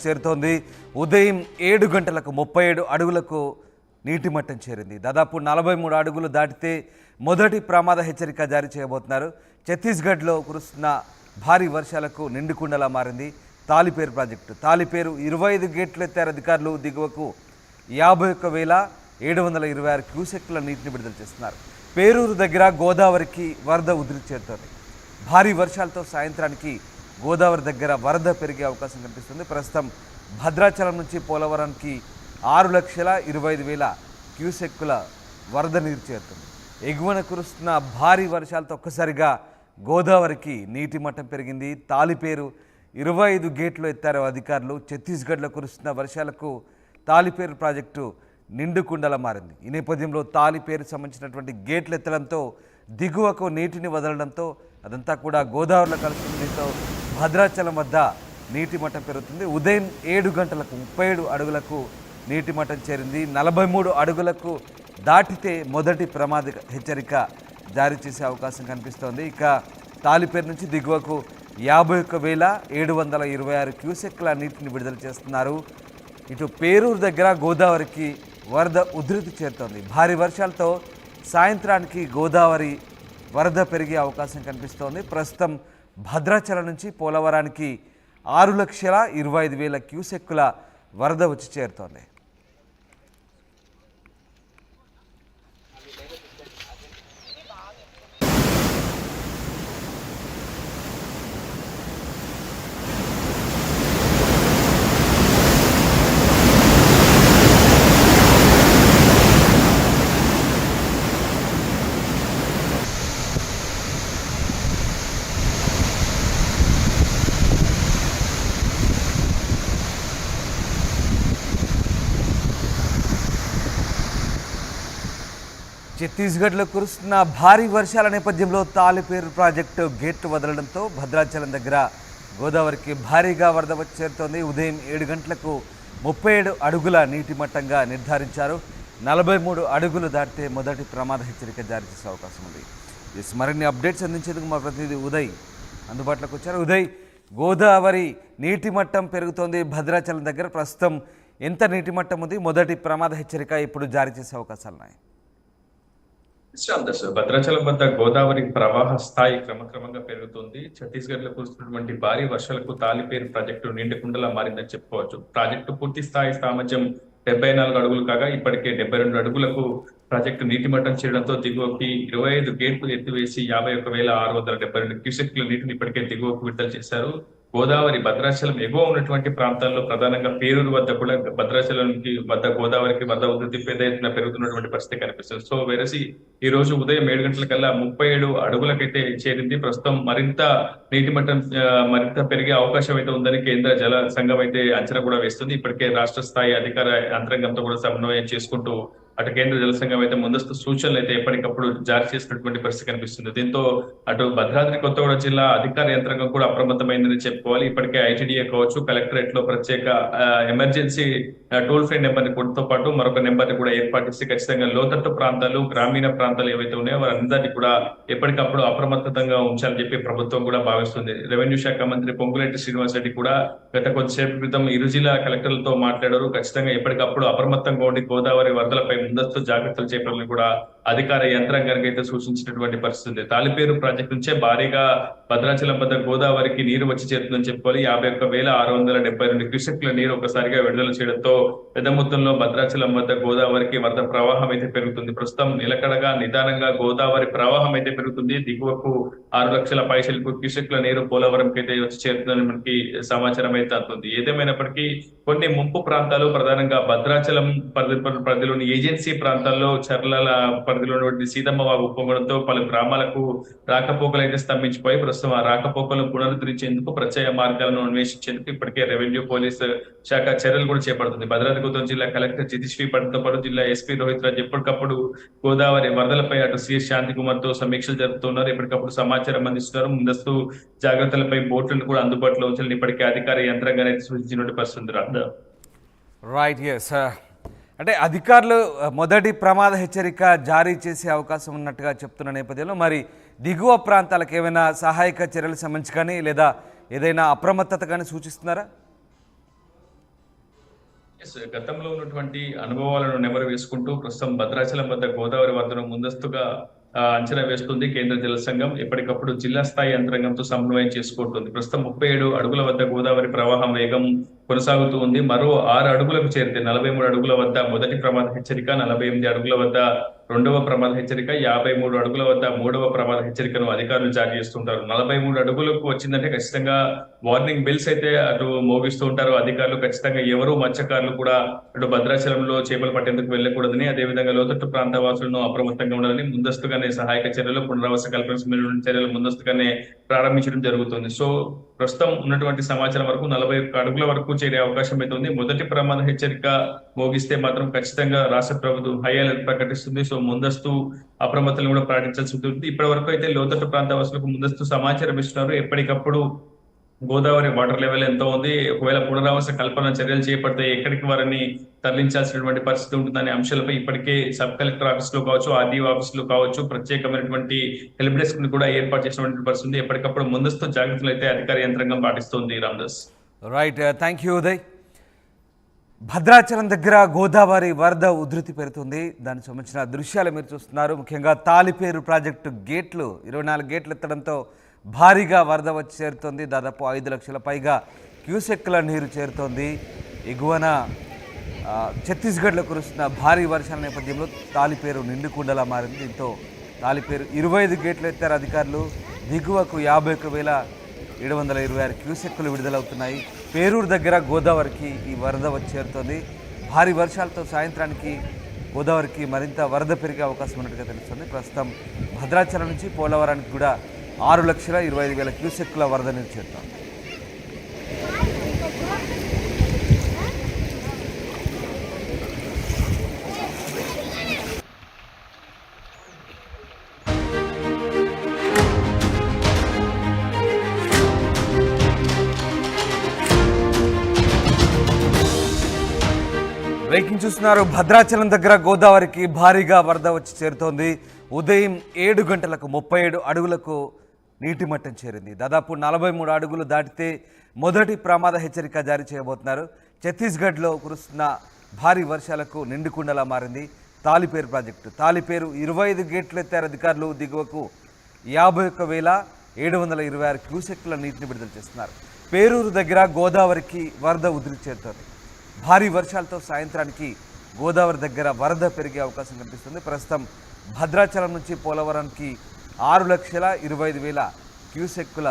చేరుతోంది. ఉదయం 7 గంటలకు 37 అడుగులకు నీటి మట్టం చేరింది. దాదాపు 43 అడుగులు దాటితే మొదటి ప్రమాద హెచ్చరిక జారీ చేయబోతున్నారు. ఛత్తీస్గఢ్లో కురుస్తున్న భారీ వర్షాలకు నిండుకుండలా మారింది తాలిపేరు ప్రాజెక్టు. తాలిపేరు 25 గేట్లు ఎత్తారు అధికారులు. దిగువకు 51,726 క్యూసెక్ల నీటిని విడుదల చేస్తున్నారు. పేరూరు దగ్గర గోదావరికి వరద ఉధృతి చేరుతోంది. భారీ వర్షాలతో సాయంత్రానికి గోదావరి దగ్గర వరద పెరిగే అవకాశం కనిపిస్తుంది. ప్రస్తుతం భద్రాచలం నుంచి పోలవరానికి 6,25,000 క్యూసెక్కుల వరద నీరు చేరుతుంది. ఎగువన కురుస్తున్న భారీ వర్షాలతో ఒక్కసారిగా గోదావరికి నీటి మట్టం పెరిగింది. తాలిపేరు 25 గేట్లు ఎత్తారు అధికారులు. ఛత్తీస్గఢ్లో కురుస్తున్న వర్షాలకు తాలిపేరు ప్రాజెక్టు నిండుకుండలా మారింది. ఈ నేపథ్యంలో తాలిపేరు సంబంధించినటువంటి గేట్లు ఎత్తడంతో దిగువకు నీటిని వదలడంతో అదంతా కూడా గోదావరిలో కలుస్తుంది. దీంతో భద్రాచలం వద్ద నీటి మట్టం పెరుగుతుంది. ఉదయం 7 గంటలకు 37 అడుగులకు నీటి మట్టం చేరింది. 43 అడుగులకు దాటితే మొదటి ప్రమాద హెచ్చరిక జారీ చేసే అవకాశం కనిపిస్తోంది. ఇక తాలిపేరు నుంచి దిగువకు 51,726 క్యూసెక్ల నీటిని విడుదల చేస్తున్నారు. ఇటు పేరూరు దగ్గర గోదావరికి వరద ఉధృతి చేరుతోంది. భారీ వర్షాలతో సాయంత్రానికి గోదావరి వరద పెరిగే అవకాశం కనిపిస్తోంది. ప్రస్తుతం భద్రాచలం నుంచి పోలవరానికి 6,25,000 క్యూసెక్కుల వరద వచ్చి చేరుతోంది. ఛత్తీస్గఢ్లో కురుస్తున్న భారీ వర్షాల నేపథ్యంలో తాలిపేరు ప్రాజెక్టు గేట్లు వదలడంతో భద్రాచలం దగ్గర గోదావరికి భారీగా వరద వచ్చి చేరుతోంది. ఉదయం 7 గంటలకు 37 అడుగుల నీటి మట్టంగా నిర్ధారించారు. 43 అడుగులు దాటితే మొదటి ప్రమాద హెచ్చరిక జారీ చేసే అవకాశం ఉంది. మరిన్ని అప్డేట్స్ అందించేందుకు మా ప్రతినిధి ఉదయ్ అందుబాటులోకి వచ్చారు. ఉదయ్, గోదావరి నీటి మట్టం పెరుగుతోంది భద్రాచలం దగ్గర. ప్రస్తుతం ఎంత నీటి మట్టం ఉంది? మొదటి ప్రమాద హెచ్చరిక ఇప్పుడు జారీ చేసే అవకాశాలు ఉన్నాయి. భద్రాచలం వద్ద గోదావరి ప్రవాహ స్థాయి క్రమక్రమంగా పెరుగుతుంది. ఛత్తీస్గఢ్ లో కురుస్తున్నటువంటి భారీ వర్షాలకు తాలిపేరు ప్రాజెక్టు నిండుకుండలా మారిందని చెప్పుకోవచ్చు. ప్రాజెక్టు పూర్తి స్థాయి సామర్థ్యం 74 అడుగులు కాగా ఇప్పటికే 72 అడుగులకు ప్రాజెక్టు నీటి మట్టం చేరడంతో దిగువకి 25 గేట్లు ఎత్తివేసి 51,672 క్యూసెక్ల నీటిని ఇప్పటికే దిగువకు విడుదల చేశారు. గోదావరి భద్రాచలం ఎగువ ఉన్నటువంటి ప్రాంతాల్లో ప్రధానంగా పేరూరు వద్ద కూడా భద్రాచలంకి వద్ద గోదావరికి వద్ద ఉధృతి పెద్ద ఎత్తున పెరుగుతున్నటువంటి పరిస్థితి కనిపిస్తుంది. సో వెరసి ఈ రోజు ఉదయం 7 గంటలకల్లా 37 అడుగులకైతే చేరింది. ప్రస్తుతం మరింత నీటి మట్టం మరింత పెరిగే అవకాశం అయితే ఉందని కేంద్ర జల సంఘం అయితే అంచనా కూడా వేస్తుంది. ఇప్పటికే రాష్ట్ర స్థాయి అధికార యంత్రాంగంతో కూడా సమన్వయం చేసుకుంటూ అటు కేంద్ర జల సంఘం అయితే ముందస్తు సూచనలు అయితే ఎప్పటికప్పుడు జారీ చేసినటువంటి పరిస్థితి కనిపిస్తుంది. దీంతో అటు భద్రాద్రి కొత్తగూడెం జిల్లా అధికార యంత్రాంగం కూడా అప్రమత్తమైందని చెప్పుకోవాలి. ఇప్పటికే ఐటీడీఏ కావచ్చు, కలెక్టరేట్ లో ప్రత్యేక ఎమర్జెన్సీ టోల్ ఫ్రీ నెంబర్ తో పాటు మరొక నెంబర్ ని కూడా ఏర్పాటు చేసి ఖచ్చితంగా లోతట్టు ప్రాంతాలు, గ్రామీణ ప్రాంతాలు ఏవైతే ఉన్నాయో వారందరినీ కూడా ఎప్పటికప్పుడు అప్రమత్తంగా ఉంచాలని చెప్పి ప్రభుత్వం కూడా భావిస్తుంది. రెవెన్యూ శాఖ మంత్రి పొంగులేటి శ్రీనివాస్ రెడ్డి కూడా గత కొద్దిసేపు క్రితం ఇరు జిల్లా కలెక్టర్లతో మాట్లాడారు. ఖచ్చితంగా ఎప్పటికప్పుడు అప్రమత్తంగా ఉండి గోదావరి వరదలపై ముందస్తు జాగ్రత్తలు చేపట్టాలని కూడా అధికార యంత్రాంగానికి అయితే సూచించినటువంటి పరిస్థితి. తాలిపేరు ప్రాజెక్టు నుంచే భారీగా భద్రాచలం వద్ద గోదావరికి నీరు వచ్చి చేరుతుందని చెప్పుకోవాలి. 51,672 క్యూసెక్ల నీరు ఒకసారిగా విడుదల చేయడంతో పెద్ద మొత్తంలో భద్రాచలం వద్ద గోదావరికి వరద ప్రవాహం అయితే పెరుగుతుంది. ప్రస్తుతం నిలకడగా నిదానంగా గోదావరి ప్రవాహం అయితే పెరుగుతుంది. దిగువకు 6,00,000 క్యూసెక్ల నీరు పోలవరంకి అయితే వచ్చి చేరుతుందని మనకి సమాచారం అయితే అందుతుంది. ఏదేమైనప్పటికీ కొన్ని ముంపు ప్రాంతాలు ప్రధానంగా భద్రాచలం పరిధిలోని ఏజెన్సీ ప్రాంతాల్లో చర్లల పరిధిలో ఉన్నటువంటి సీతమ్మ వాగు ఉప్పొంగడంతో పలు గ్రామాలకు రాకపోకలు అయితే స్తంభించిపోయి ప్రస్తుతం ఆ రాకపోకలను పునరుద్ధరించేందుకు ప్రత్యేక మార్గాలను అన్వేషించేందుకు ఇప్పటికే రెవెన్యూ పోలీస్ శాఖ చర్యలు కూడా చేపడుతుంది. భద్రాద్రి కొత్తగూడెం జిల్లా కలెక్టర్ జితిశ్రీ పట్నంతో పాటు జిల్లా ఎస్పీ రోహిత్ రాజ్ ఎప్పటికప్పుడు గోదావరి వరదలపై అటు సిఎస్ శాంతి కుమార్ తో సమీక్షలు జరుపుతున్నారు. ఎప్పటికప్పుడు సమాచారం అందిస్తున్నారు. ముందస్తు జాగ్రత్తలపై బోట్లను కూడా అందుబాటులో ఉంచాలని ఇప్పటికే అధికార యంత్రాంగాన్ని అయితే సూచించినట్టు పరిస్థితి. Right, yes. అంటే అధికారులు మొదటి ప్రమాద హెచ్చరిక జారీ చేసే అవకాశం ఉన్నట్టుగా చెప్తున్న నేపథ్యంలో మరి దిగువ ప్రాంతాలకు ఏమైనా సహాయక చర్యలు సంబంధించి కానీ లేదా ఏదైనా అప్రమత్తత కానీ సూచిస్తున్నారా? గతంలో ఉన్నటువంటి అనుభవాలను నెమరు వేసుకుంటూ ప్రస్తుతం భద్రాచలం వద్ద గోదావరి వరదను ముందస్తుగా అంచనా వేస్తుంది కేంద్ర జల సంఘం. ఎప్పటికప్పుడు జిల్లా స్థాయి యంత్రాంగంతో సమన్వయం చేసుకుంటుంది. ప్రస్తుతం 37 అడుగుల వద్ద గోదావరి ప్రవాహం వేగం కొనసాగుతూ ఉంది. మరో 6 అడుగులకు చేరితే 43 అడుగుల వద్ద మొదటి ప్రమాద హెచ్చరిక, 48 అడుగుల వద్ద రెండవ ప్రమాద హెచ్చరిక, 53 అడుగుల వద్ద మూడవ ప్రమాద హెచ్చరికను అధికారులు జారీ చేస్తుంటారు. 43 అడుగులకు వచ్చిందంటే ఖచ్చితంగా వార్నింగ్ బెల్స్ అయితే అటు మోగిస్తూ ఉంటారు అధికారులు. ఖచ్చితంగా ఎవరు మత్స్యకారులు కూడా అటు భద్రాచలంలో చేపలు పట్టేందుకు వెళ్ళకూడదని, అదేవిధంగా లోతట్టు ప్రాంత వాసులను అప్రమత్తంగా ఉండాలని ముందస్తుగానే సహాయక చర్యలు, పునరావాస కల్పన చర్యలు ముందస్తుగానే ప్రారంభించడం జరుగుతుంది. సో ప్రస్తుతం ఉన్నటువంటి సమాచారం వరకు 41 అడుగుల వరకు చేరే అవకాశం అయితే ఉంది. మొదటి ప్రమాద హెచ్చరిక మోగిస్తే మాత్రం ఖచ్చితంగా రాష్ట్ర ప్రభుత్వం హై అలర్ట్ ప్రకటిస్తుంది. సో ముందస్తు అప్రమత్తలు కూడా పాటించాల్సి ఉంటుంది. ఇప్పటి వరకు అయితే లోతట్టు ప్రాంత వాసులకు ముందస్తు సమాచారం ఇస్తున్నారు. ఎప్పటికప్పుడు గోదావరి వాటర్ లెవెల్ ఎంత ఉంది, ఒకవేళ పునరావాస కల్పన చర్యలు చేపడితే ఎక్కడికి వారిని తరలించాల్సినటువంటి పరిస్థితి ఉంటుందనే అంశాలపై ఇప్పటికే సబ్ కలెక్టర్ ఆఫీస్ లో కావచ్చు, ఆర్డీఓ ఆఫీస్ లో కావచ్చు ప్రత్యేకమైనటువంటి హెల్ప్ డెస్క్ ని కూడా ఏర్పాటు చేసినటువంటి పరిస్థితి ఉంది. ఎప్పటికప్పుడు ముందస్తు జాగ్రత్తలు అయితే అధికార యంత్రాంగం పాటిస్తుంది. Ramdas. Right, thank you Uday. Bhadrachalam దగ్గర గోదావరి వరద ఉధృతి పెరుగుతుంది. దానికి సంబంధించిన దృశ్యాలు మీరు చూస్తున్నారు. ముఖ్యంగా తాలిపేరు ప్రాజెక్టు గేట్లు 24 గేట్లు ఎత్తడంతో భారీగా వరద వచ్చి చేరుతోంది. దాదాపు 5 లక్షల పైగా క్యూసెక్ల నీరు చేరుతోంది. ఎగువన ఛత్తీస్గఢ్లో కురుస్తున్న భారీ వర్షాల నేపథ్యంలో తాలిపేరు నిండుకుండలా మారింది. దీంతో తాలిపేరు 25 గేట్లు ఎత్తారు అధికారులు. దిగువకు 51,726 క్యూసెక్కులు విడుదలవుతున్నాయి. పేరూరు దగ్గర గోదావరికి ఈ వరద వచ్చి చేరుతోంది. భారీ వర్షాలతో సాయంత్రానికి గోదావరికి మరింత వరద పెరిగే అవకాశం ఉన్నట్టుగా తెలుస్తుంది. ప్రస్తుతం భద్రాచలం నుంచి పోలవరానికి కూడా 6,25,000 క్యూసెక్కుల వరద నీరు చేరుతోంది. బ్రేకింగ్ చూస్తున్నారు. భద్రాచలం దగ్గర గోదావరికి భారీగా వరద వచ్చి చేరుతోంది. ఉదయం 7 గంటలకు 37 అడుగులకు నీటి మట్టం చేరింది. దాదాపు 43 అడుగులు దాటితే మొదటి ప్రమాద హెచ్చరిక జారీ చేయబోతున్నారు. ఛత్తీస్గఢ్లో కురుస్తున్న భారీ వర్షాలకు నిండుకుండలా మారింది తాలిపేరు ప్రాజెక్టు. తాలిపేరు 25 గేట్లు ఎత్తారు అధికారులు. దిగువకు 51,726 క్యూసెక్ల నీటిని విడుదల చేస్తున్నారు. పేరూరు దగ్గర గోదావరికి వరద ఉధృతి చేరుతోంది. భారీ వర్షాలతో సాయంత్రానికి గోదావరి దగ్గర వరద పెరిగే అవకాశం కనిపిస్తుంది. ప్రస్తుతం భద్రాచలం నుంచి పోలవరానికి 6,25,000 క్యూసెక్కుల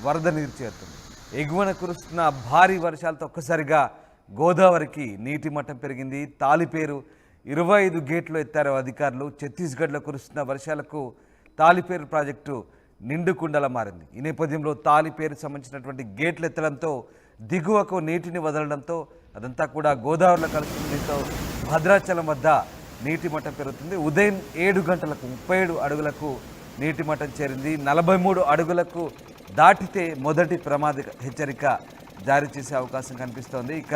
వరద నీరు చేరుతుంది. ఎగువన కురుస్తున్న భారీ వర్షాలతో ఒక్కసారిగా గోదావరికి నీటి మట్టం పెరిగింది. తాలిపేరు 25 గేట్లు ఎత్తారు అధికారులు. ఛత్తీస్గఢ్లో కురుస్తున్న వర్షాలకు తాలిపేరు ప్రాజెక్టు నిండుకుండలా మారింది. ఈ నేపథ్యంలో తాలిపేరు సంబంధించినటువంటి గేట్లు ఎత్తడంతో దిగువకు నీటిని వదలడంతో అదంతా కూడా గోదావరిలో కలుస్తుంది. దీంతో భద్రాచలం వద్ద నీటి మట్టం పెరుగుతుంది. ఉదయం 7 గంటలకు 37 అడుగులకు నీటి మట్టం చేరింది. 43 అడుగులకు దాటితే మొదటి ప్రమాద హెచ్చరిక జారీ చేసే అవకాశం కనిపిస్తోంది. ఇక